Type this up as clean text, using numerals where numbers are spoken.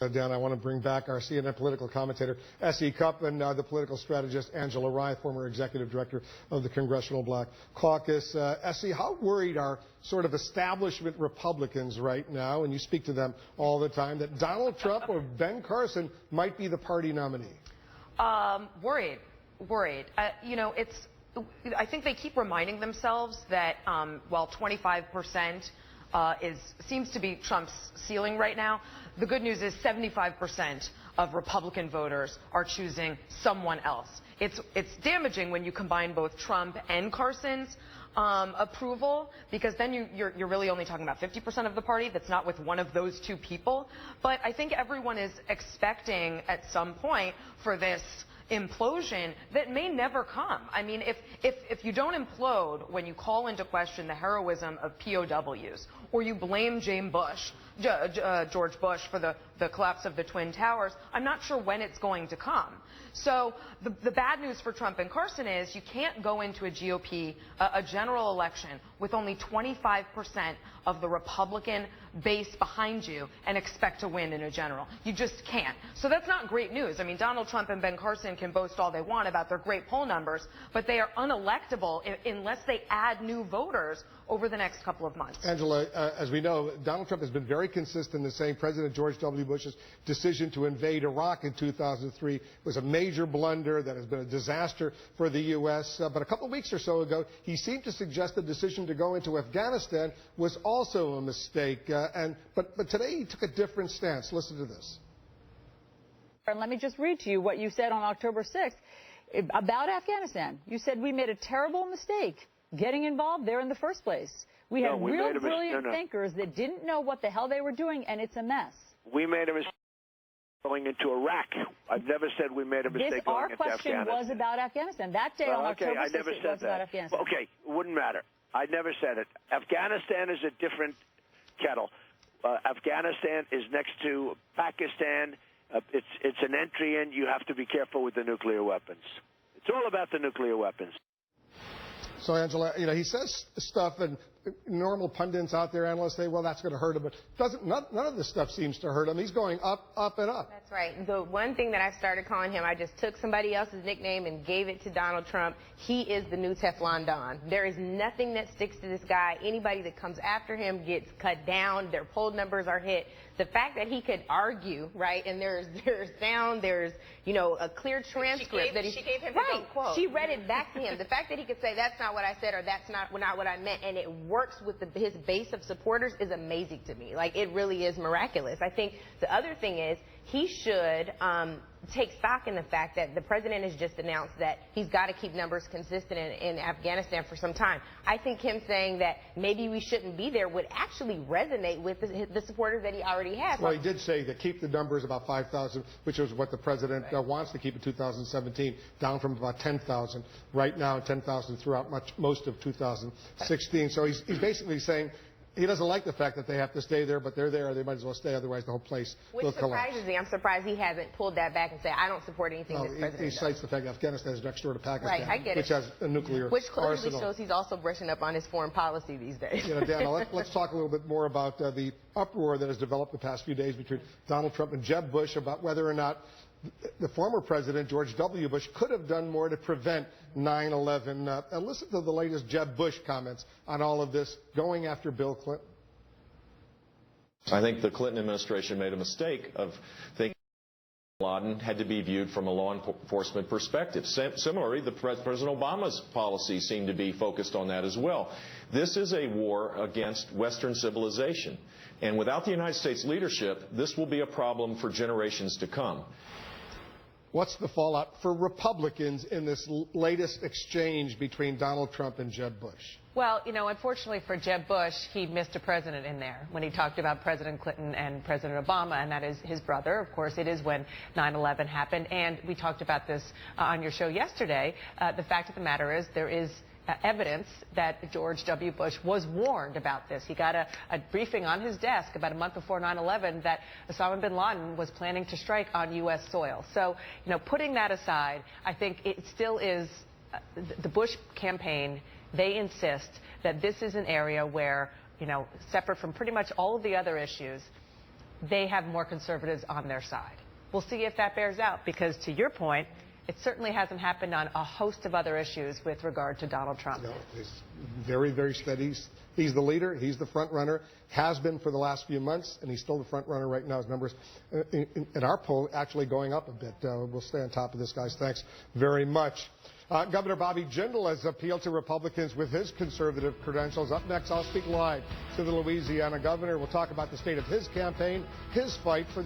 Dan, I want to bring back our CNN political commentator, S.E. Cupp, and the political strategist, Angela Rye, former executive director of the Congressional Black Caucus. S.E., how worried are sort of establishment Republicans right now, and you speak to them all the time, that Donald Trump or Ben Carson might be the party nominee? Worried. I think they keep reminding themselves that while 25% seems to be Trump's ceiling right now, the good news is 75% of Republican voters are choosing someone else. It's damaging when you combine both Trump and Carson's approval, because then you're really only talking about 50% of the party that's not with one of those two people. But I think everyone is expecting at some point for this implosion that may never come. I mean, if you don't implode when you call into question the heroism of POWs, or you blame George Bush for the collapse of the Twin Towers, I'm not sure when it's going to come. So the bad news for Trump and Carson is you can't go into a GOP, a general election, with only 25% of the Republican base behind you and expect to win in a general. You just can't. So that's not great news. I mean, Donald Trump and Ben Carson can boast all they want about their great poll numbers, but they are unelectable unless they add new voters over the next couple of months. Angela, as we know, Donald Trump has been very consistent in saying President George W. Bush's decision to invade Iraq in 2003 was a major blunder that has been a disaster for the U.S. But a couple of weeks or so ago, he seemed to suggest the decision to go into Afghanistan was also a mistake. But today he took a different stance. Listen to this. And let me just read to you what you said on October 6th about Afghanistan. You said we made a terrible mistake getting involved there in the first place. We had real brilliant thinkers that didn't know what the hell they were doing, and it's a mess. We made a mistake going into Iraq. I've never said we made a mistake going into Afghanistan. Our question was about Afghanistan. That day on October 6th, it was about Afghanistan. Okay, it wouldn't matter. I never said it. Afghanistan is a different kettle. Afghanistan is next to Pakistan. It's an entry in. You have to be careful with the nuclear weapons. It's all about the nuclear weapons. So, Angela, he says stuff, and normal pundits out there, analysts say, well, that's going to hurt him. But none of this stuff seems to hurt him. He's going up, up, and up. That's right. The one thing that I started calling him, I just took somebody else's nickname and gave it to Donald Trump. He is the new Teflon Don. There is nothing that sticks to this guy. Anybody that comes after him gets cut down. Their poll numbers are hit. The fact that he could argue, right, and there's sound, there's, a clear transcript that she gave him his own quote. She read it back to him. The fact that he could say that's not what I said or that's not what I meant, and it works with his base of supporters is amazing to me. Like, it really is miraculous. I think the other thing is he should take stock in the fact that the president has just announced that he's got to keep numbers consistent in Afghanistan for some time. I think him saying that maybe we shouldn't be there would actually resonate with the supporters that he already has. Well, he did say that keep the numbers about 5,000, which is what the president wants to keep in 2017, down from about 10,000 right now, 10,000 throughout most of 2016. So he's basically saying he doesn't like the fact that they have to stay there, but they're there. They might as well stay. Otherwise, the whole place will collapse. Which surprises me. I'm surprised he hasn't pulled that back and said, I don't support anything this president He cites the fact that Afghanistan is next door to Pakistan, right, I get which has a nuclear Which clearly arsenal. shows he's also brushing up on his foreign policy these days. Dan, let's talk a little bit more about the uproar that has developed the past few days between Donald Trump and Jeb Bush about whether or not the former president, George W. Bush, could have done more to prevent 9/11. And listen to the latest Jeb Bush comments on all of this, going after Bill Clinton. I think the Clinton administration made a mistake of thinking bin Laden had to be viewed from a law enforcement perspective. Similarly, President Obama's policy seemed to be focused on that as well. This is a war against Western civilization. And without the United States leadership, this will be a problem for generations to come. What's the fallout for Republicans in this latest exchange between Donald Trump and Jeb Bush? Well, unfortunately for Jeb Bush, he missed a president in there when he talked about President Clinton and President Obama, and that is his brother. Of course, it is when 9/11 happened, and we talked about this on your show yesterday. The fact of the matter is there is evidence that George W. Bush was warned about this. He got a briefing on his desk about a month before 9/11 that Osama bin Laden was planning to strike on U.S. soil. So, putting that aside, I think it still is the Bush campaign. They insist that this is an area where, separate from pretty much all of the other issues, they have more conservatives on their side. We'll see if that bears out, because to your point, it certainly hasn't happened on a host of other issues with regard to Donald Trump. No, he's very, very steady. He's the leader. He's the front runner. Has been for the last few months, and he's still the front runner right now. His numbers in our poll actually going up a bit. We'll stay on top of this, guys. Thanks very much. Governor Bobby Jindal has appealed to Republicans with his conservative credentials. Up next, I'll speak live to the Louisiana governor. We'll talk about the state of his campaign, his fight for the